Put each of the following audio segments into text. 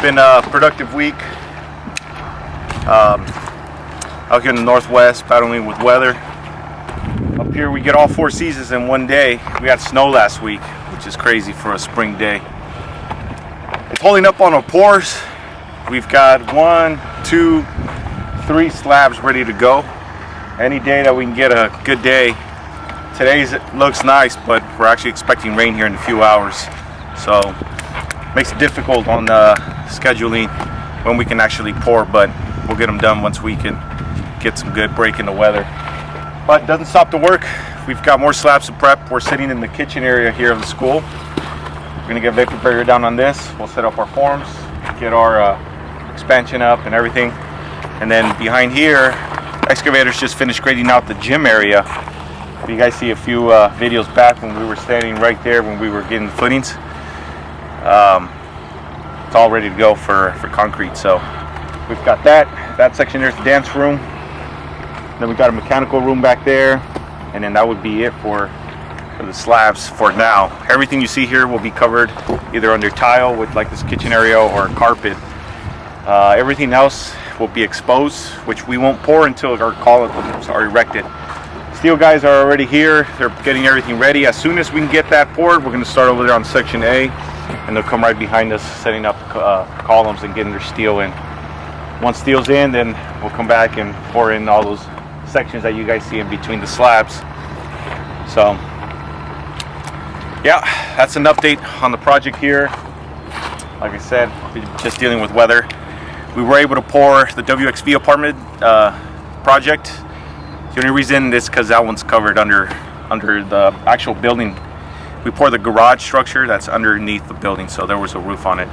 been a productive week out here in the Northwest, battling with weather. Up here we get all 4 seasons in one day. We had snow last week, which is crazy for a spring day. It's holding up on our pours. We've got 1, 2, 3 slabs ready to go. Any day that we can get a good day. Today's looks nice, but we're actually expecting rain here in a few hours, so makes it difficult on scheduling when we can actually pour, but we'll get them done once we can get some good break in the weather. But it doesn't stop the work. We've got more slabs to prep. We're sitting in the kitchen area here of the school. We're gonna get vapor barrier down on this. We'll set up our forms, get our expansion up and everything, and then behind here, excavators just finished grading out the gym area. You guys see a few videos back when we were standing right there when we were getting the footings. It's all ready to go for concrete. So we've got that section. There's the dance room. Then we got a mechanical room back there, and then that would be it for the slabs for now. Everything you see here will be covered either under tile with like this kitchen area or carpet. Everything else will be exposed, which we won't pour until our columns are erected. Steel guys are already here. They're getting everything ready. As soon as we can get that poured, we're going to start over there on section A, and they'll come right behind us setting up columns and getting their steel in. Once steel's in, then we'll come back and pour in all those sections that you guys see in between the slabs. So yeah, that's an update on the project here. Like I said, just dealing with weather. We were able to pour the WXV apartment project. The only reason is because that one's covered under the actual building. We poured the garage structure that's underneath the building, so there was a roof on it.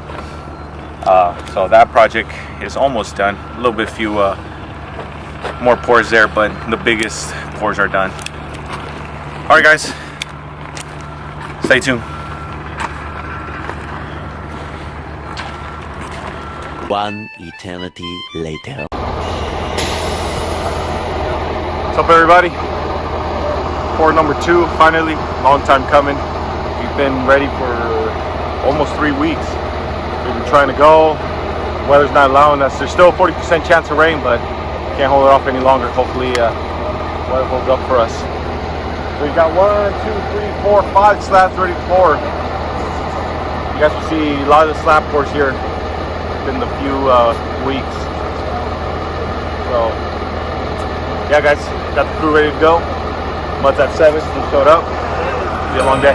So that project is almost done. A little bit few more pours there, but the biggest pours are done. All right, guys, stay tuned. One eternity later. What's up, everybody? Pour number 2, finally. Long time coming. We've been ready for almost 3 weeks. We've been trying to go. The weather's not allowing us. There's still a 40% chance of rain, but can't hold it off any longer. Hopefully, weather holds up for us. So we've got 1, 2, 3, 4, 5 slabs ready to pour. You guys will see a lot of the slab pours here in the few weeks. So yeah, guys, got the crew ready to go. Mud's at 7, just showed up. Be a long day.